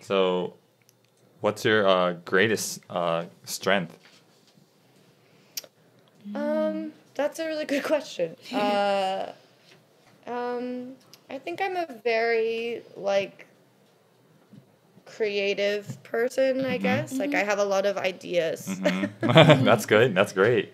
So, what's your greatest strength? That's a really good question. I think I'm a very, like, creative person, I guess. Like, I have a lot of ideas. That's good. That's great.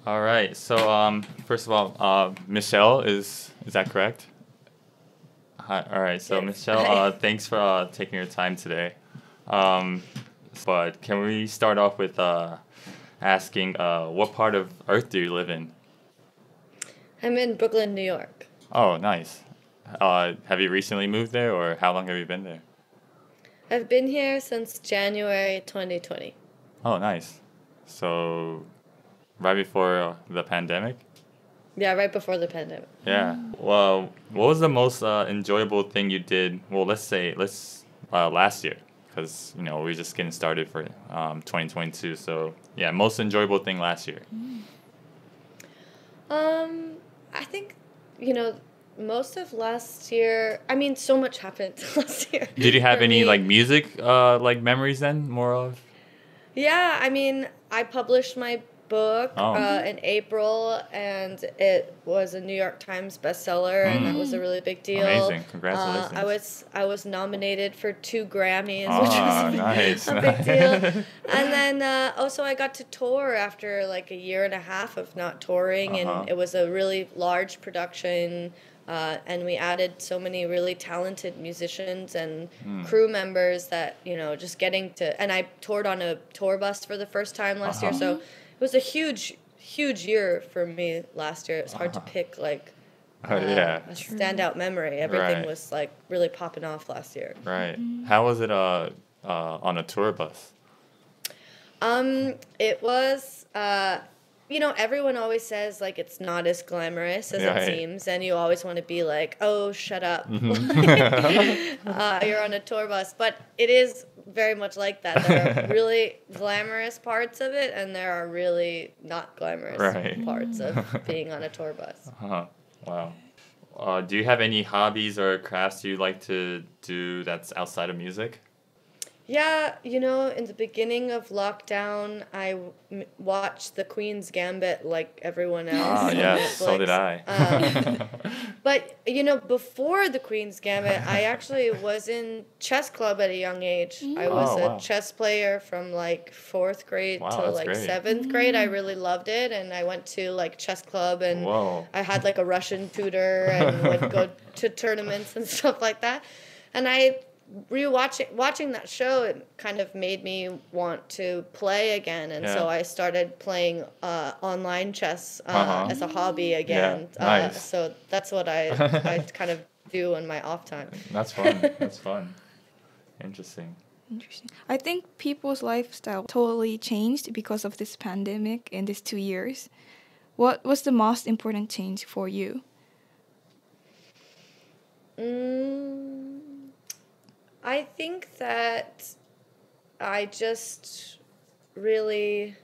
All right. So, first of all, Michelle, is that correct? Hi. All right. So, Yes. Michelle, Hi. thanks for taking your time today. But can we start off with asking what part of Earth do you live in? I'm in Brooklyn, New York. Oh, nice. Have you recently moved there, or how long have you been there? I've been here since January 2020. Oh, nice. So, right before the pandemic? Yeah, right before the pandemic. Yeah. Well, what was the most enjoyable thing you did? Well, let's last year, because we're just getting started for 2022. So yeah, most enjoyable thing last year. I think, most of last year, I mean, so much happened last year. Did you have for any me. like music memories then? More of? Yeah, I mean, I published my book Oh. in April, and it was a New York Times bestseller, and that was a really big deal. Amazing. Congratulations. I was nominated for 2 Grammys, Ah, which was nice. a big deal. And then also I got to tour after like a year and a half of not touring, and it was a really large production. And we added so many really talented musicians and crew members that, just getting to... And I toured on a tour bus for the first time last year, so it was a huge, huge year for me last year. It was hard to pick, like, Yeah. a standout memory. Everything Right. was, like, really popping off last year. Right. How was it on a tour bus? It was... everyone always says, like, it's not as glamorous as Right. it seems, and you always want to be like, oh, shut up. You're on a tour bus. But it is very much like that. There are really glamorous parts of it, and there are really not glamorous Right. parts of being on a tour bus. Wow. Do you have any hobbies or crafts you like to do that's outside of music? Yeah, in the beginning of lockdown, I watched The Queen's Gambit like everyone else on Yes, so Netflix. did I. But, before The Queen's Gambit, I actually was in chess club at a young age. I was Oh, wow. a chess player from, like, 4th grade Wow, to, that's like, great. 7th grade. I really loved it, and I went to, like, chess club, and Whoa. I had, like, a Russian tutor and would go to tournaments and stuff like that. And watching that show, it kind of made me want to play again, and so I started playing online chess as a hobby again. Yeah, nice. So that's what I kind of do in my off time. That's fun. That's fun. Interesting. Interesting. I think people's lifestyle totally changed because of this pandemic in these 2 years. What was the most important change for you? I think that I just really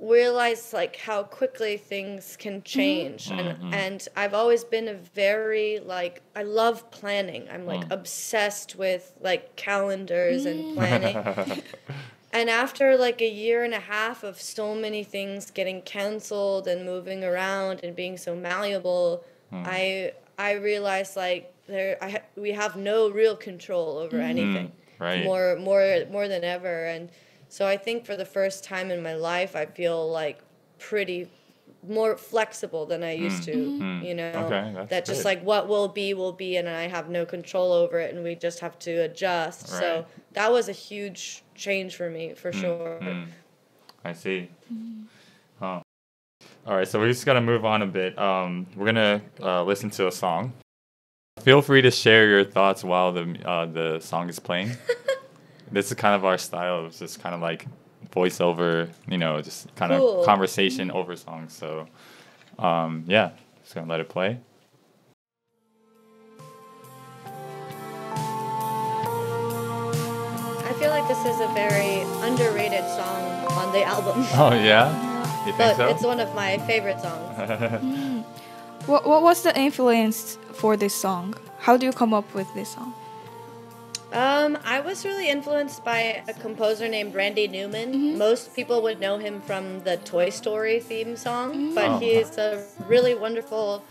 realized, like, how quickly things can change. And I've always been a very, like, I love planning. I'm, like, obsessed with, like, calendars and planning. And after, like, a year and a half of so many things getting canceled and moving around and being so malleable, I realized, like, we have no real control over anything. Right. More than ever. And so I think for the first time in my life, I feel like pretty more flexible than I used to, Okay, that's that just good. like what will be, and I have no control over it, and we just have to adjust. Right. So that was a huge change for me, for sure. I see. All right, so we're just gonna move on a bit. We're gonna listen to a song. Feel free to share your thoughts while the song is playing. this is kind of our style. It's just kind of like voiceover, just kind Cool. of conversation over songs. So, yeah, just gonna let it play. I feel like this is a very underrated song on the album. Oh yeah, you think But so? it's one of my favorite songs. What was the influence for this song? How do you come up with this song? I was really influenced by a composer named Randy Newman. Most people would know him from the Toy Story theme song, but he's a really wonderful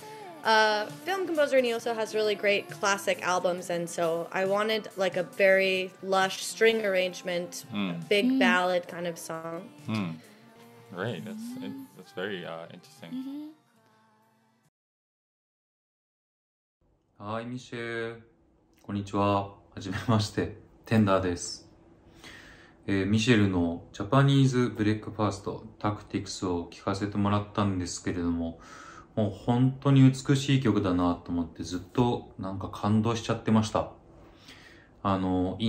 film composer, and he also has really great classic albums. And so I wanted like a very lush string arrangement, big ballad kind of song. Great, that's very interesting. はい、ミシェル。こんにちは。はじめまして。テンダーです。ミシェルのジャパニーズブレックファーストタクティクスを聴かせてもらったんですけれども、もう本当に美しい曲だなと思ってずっとなんか感動しちゃってました。イ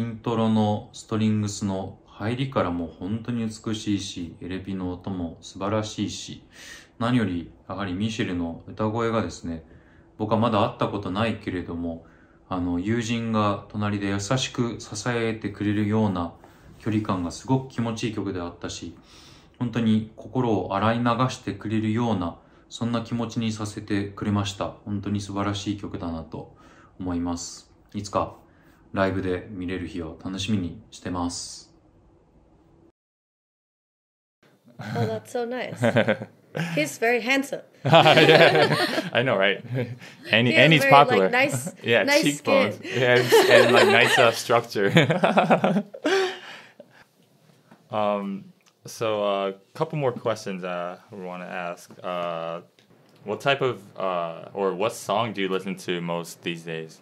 ントロのストリングスの入りからもう本当に美しいし、エレピの音も素晴らしいし、何よりやはりミシェルの歌声がですね、僕はまだ会ったことないけれども、友人が隣で優しく支えてくれるような距離感がすごく気持ちいい曲であったし、本当に心を洗い流してくれるような、そんな気持ちにさせてくれました。本当に素晴らしい曲だなと思います。いつかライブで見れる日を楽しみにしてます。Oh, that's so nice. He's very handsome. Yeah, I know, right? And he's very, popular. Like, nice, yeah, nice cheekbones. skin. Yeah, and like nice structure. So a couple more questions we want to ask. What type of or what song do you listen to most these days?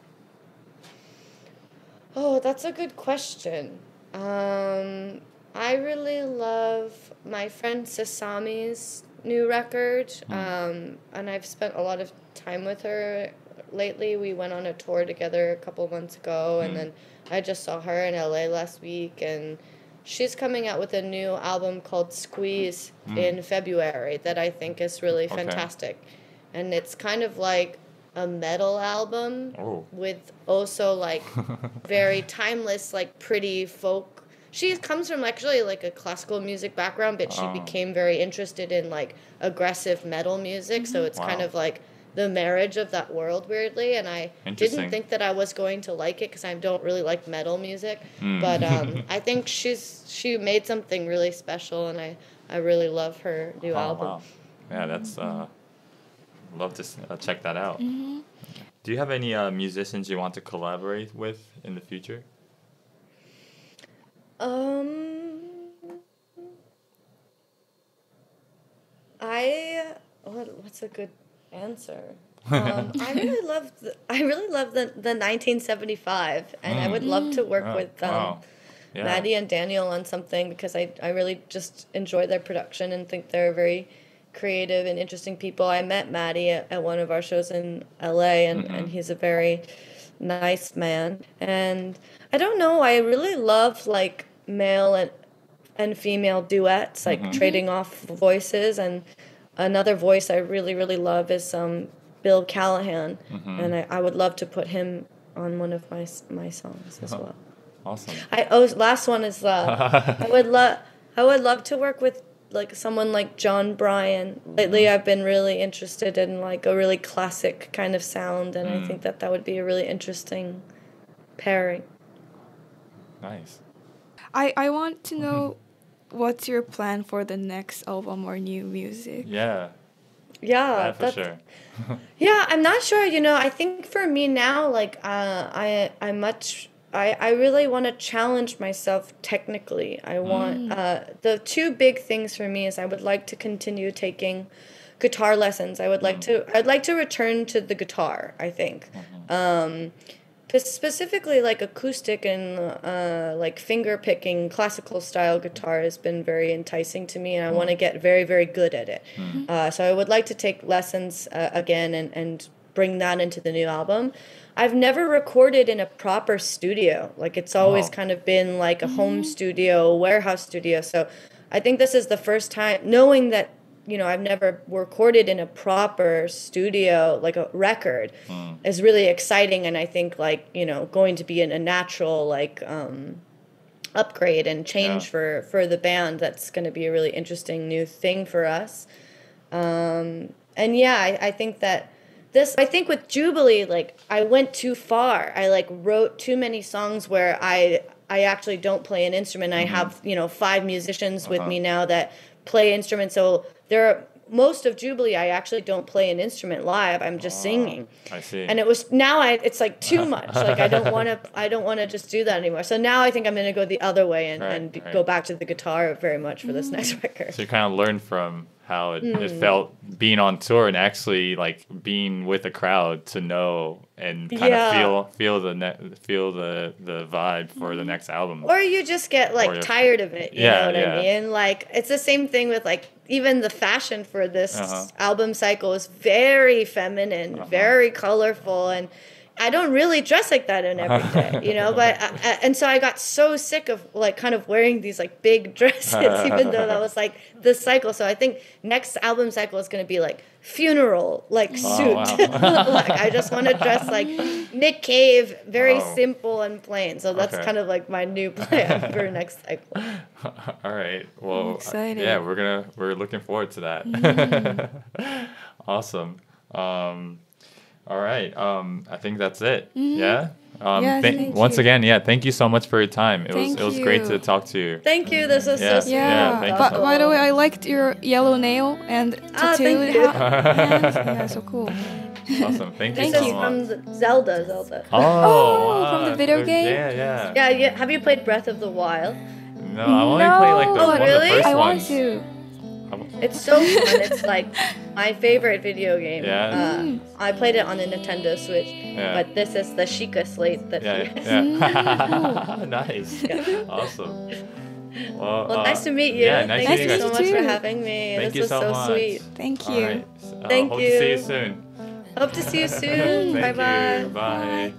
Oh, that's a good question. I really love my friend Sasami's new record, and I've spent a lot of time with her lately. We went on a tour together a couple months ago, and then I just saw her in LA last week, and she's coming out with a new album called Squeeze in February that I think is really fantastic. And it's kind of like a metal album with also like very timeless, like pretty folk. She comes from actually like a classical music background, but she became very interested in like aggressive metal music. So it's kind of like the marriage of that world, weirdly. And I didn't think that I was going to like it because I don't really like metal music. But I think she made something really special, and I really love her new album. Wow. Yeah, that's love to check that out. Do you have any musicians you want to collaborate with in the future? What's a good answer? I really love the 1975, and I would love to work with Maddie and Daniel on something because I really just enjoy their production and think they're very creative and interesting people. I met Maddie at one of our shows in LA, and he's a very nice man. And I don't know, I really love like male and female duets, like trading off voices. And another voice I really, really love is Bill Callahan, and I would love to put him on one of my songs as well. Awesome. Last one is I would love to work with like someone like John Bryan. Lately, I've been really interested in like a really classic kind of sound, and I think that would be a really interesting pairing. Nice. I want to know what's your plan for the next album or new music? Yeah, for sure. Yeah, I'm not sure. I think for me now, like I really want to challenge myself technically. I want the two big things for me is I would like to continue taking guitar lessons. I'd like to return to the guitar, I think. Specifically like acoustic and like finger picking classical style guitar has been very enticing to me, and I want to get very, very good at it. So I would like to take lessons again and bring that into the new album. I've never recorded in a proper studio. Like, it's always kind of been like a home studio, warehouse studio. So I think this is the first time, knowing that, you know, I've never recorded in a proper studio, like a record, is really exciting. And I think, like, you know, going to be in a natural, like, upgrade and change for the band. That's going to be a really interesting new thing for us. And yeah, I think that I think with Jubilee, like, I went too far. I, like, wrote too many songs where I actually don't play an instrument. I have, you know, 5 musicians with me now that play instruments. So most of Jubilee, I actually don't play an instrument live. I'm just singing. I see. And it's like too much. Like, I don't want to just do that anymore. So now I think I'm going to go the other way and go back to the guitar very much for this next record. So you kind of learned from how it felt being on tour and actually, like, being with a crowd to know and kind of feel the vibe for the next album. Or you just get, like, tired of it. You know what I mean? Like, it's the same thing with, like, even the fashion for this album cycle is very feminine, very colorful, and I don't really dress like that in every day, you know, but and so I got so sick of, like, kind of wearing these, like, big dresses, even though that was, like, the cycle. So I think next album cycle is going to be, like, funeral, like, suit. Like, I just want to dress like Nick Cave, very simple and plain. So that's kind of, like, my new plan for next cycle. All right. Well, I'm excited. Yeah, we're looking forward to that. Awesome. All right. I think that's it. Yeah. Once again, thank you so much for your time. It was great to talk to you. Thank you. This was so sweet. But by the way, I liked your yellow nail and tattooed thank you. hands. Yeah, so cool. Awesome. Thank you This so is much. from Zelda. From the video game? Yeah. Yeah. Have you played Breath of the Wild? No, I only play, like, one of the first I want ones. to. It's so fun. It's, like, my favorite video game. Yeah. I played it on the Nintendo Switch, but this is the Sheikah slate that she has. Nice. Awesome. Well, nice to meet you. Yeah, nice Thank to you meet you so guys. much for having me. Thank you this was so so much. sweet. Thank All you. right. Thank Hope you. to see you soon. Hope to see you soon. Thank Bye-bye. you. Bye.